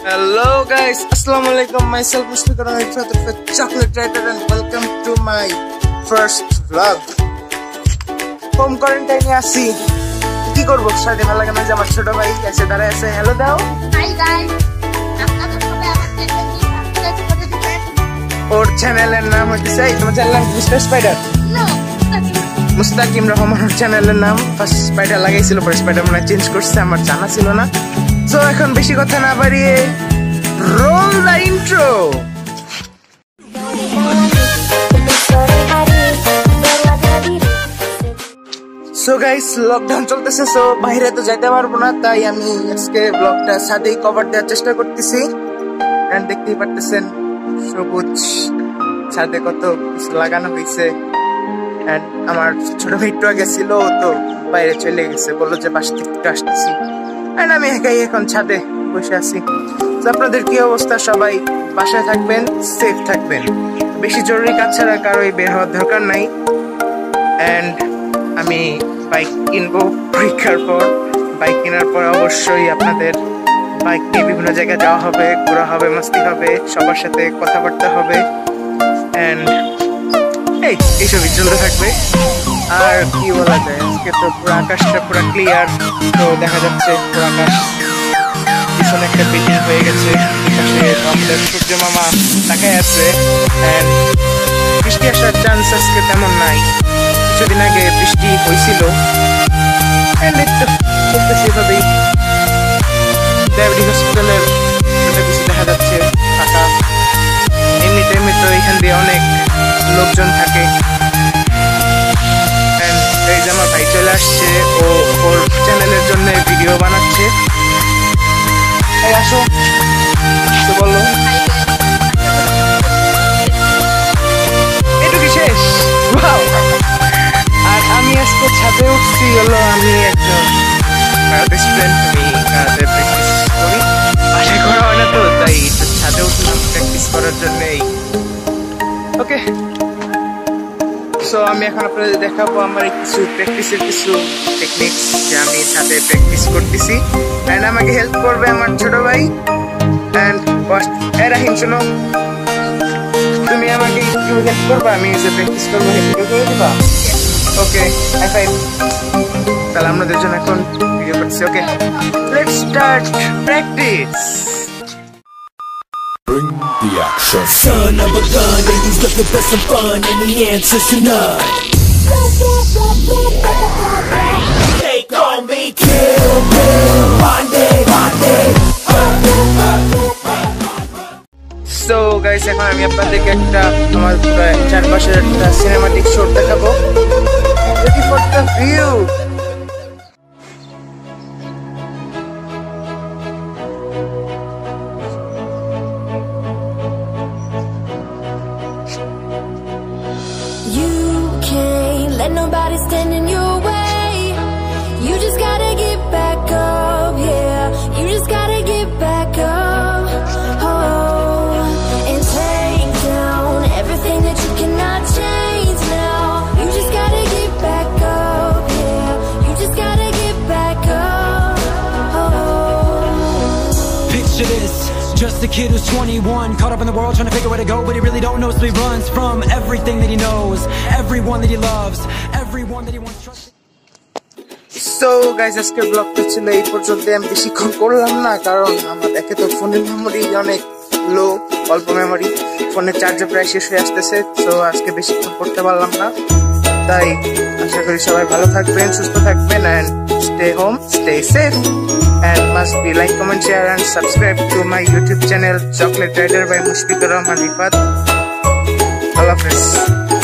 Hello guys, Assalamualaikum. Myself Mushfiqur Rahman for Chocolate Rider and welcome to my first vlog. Home quarantine আছি কি করব সাথে ভালো লাগে না যে আমার ছোট ভাই এসে দাঁড়ায় আছে হ্যালো দাও হাই গাইস আপনাদের সবাই আমার চ্যানেলে সাবস্ক্রাইব করে দিবেন ওর চ্যানেলের নাম হচ্ছে তোমার চ্যানেল মিস্টার স্পাইডার নো মুস্তাকিম রহমান চ্যানেলের নাম ফার্স্ট স্পাইডার লাগাইছিল পরে স্পাইডার মানে চেঞ্জ করছে আমার জানা ছিল না সো এখন বেশি কথা না বাড়িয়ে role the intro so guys lockdown চলতেছে সো বাইরে তো যেতে পারবো না তাই আমি আজকে ব্লগটা সাথেই কভার দেওয়ার চেষ্টা করতেছি এন্ড দেখতেই পারতেছেন সবুজ ছাদে কত কিছু লাগানো হয়েছে এন্ড আমার ছোট ভাইটা গেছিল তো বাইরে চলে গেছে বললো যে বাসা থেকে আসতেছি এন্ড আমি একাই এখন ছাদে বসে আছি তো আপনাদের কি অবস্থা সবাই বাসায় থাকবেন সেফ থাকবেন বেশি জরুরি কাজ ছাড়া কারোই বের হওয়ার দরকার নাই এন্ড আমি বাইক কিনবো পরীক্ষার পর বাইক কেনার পর অবশ্যই আপনাদের বাইক নিয়ে বিভিন্ন জায়গায় যাওয়া হবে ঘোরা হবে মাস্তি হবে সবার সাথে কথাবার্তা হবে এন্ড এইসবই চলতে থাকবে আর কি বলা যায় আজকে তো পুরো আকাশটা পুরো ক্লিয়ার তো দেখা যাচ্ছে পুরো আকাশ পিছনে একটা বিল্ডিং হয়ে গেছে আমাদের সূর্য মামা তাকায় আছে এন্ড বৃষ্টি আসার চান্স আজকে তেমন নাই কিছুদিন আগে বৃষ্টি হয়েছিল সেভাবেই ডায়াবেটিস হসপিটালের কিছু দেখা যাচ্ছে ফাঁকা এমনি টাইমে তো এখান দিয়ে অনেক লোকজন থাকে এই যে আমার ভাই চলে আসছে ও ওর চ্যানেলের জন্য ভিডিও বানাচ্ছে এই আসো তো বলো এটুকু শেষ আর আমি আজকে ছাদে উঠছি হলো আমি একজন কারাতে স্টুডেন্ট আমি কারাতে প্র্যাকটিস করি বাসায় করা হয় না তো তাই ছাদে উঠলাম প্র্যাকটিস করার জন্যই ওকে সো আমি এখন আপনাদের দেখাবো আমার কিছু প্র্যাকটিসের কিছু টেকনিক্স যে আমি ছাদে প্র্যাকটিস করতেছি এন্ড আমাকে হেল্প করবে আমার ছোট ভাই এন্ড রাহিম শোনো তুমি আমাকে একটু হেল্প করবা আমি যে প্র্যাকটিস করবো হেল্প করে দিবা ওকে হাই ফাইভ তাহলে আমরা দুজন এখন ভিডিও করছি okay let's start practice Bring the action. Son of a gun, and he's looking for some fun, and the answer's to none. Take on me, kill, Monday. So guys এখন আমি আপনাদেরকে একটা আমার চারপাশের একটা সিনেমাটিক শট দেখাবো ready for the view Let nobody stand in your way. You just gotta get back up, yeah. You just gotta get back up, oh, and take down everything that you cannot change now. You just gotta get back up, yeah. You just gotta get back up, oh. Picture this. Just a kid who's 21, caught up in the world trying to figure where to go, but he really don't know, so he runs from everything that he knows, everyone that he loves, everyone that he wants to trust. So guys আজকের ব্লগটা ছিল এই পর্যন্ত আমি বেশিক্ষণ করলাম না কারণ আমার দেখে তো ফোনের মেমোরি অনেক লো অল্প মেমোরি ফোনের চার্জার প্রায় শেষ হয়ে আসতেছে সো আজকে বেশিক্ষণ করতে পারলাম না তাই আশা করি সবাই ভালো থাকবেন সুস্থ থাকবেন and stay home stay safe and must be like comment share and subscribe to my YouTube channel Chocolate Rider by Mushfiqur Rahman Rifat. Allah Hafiz.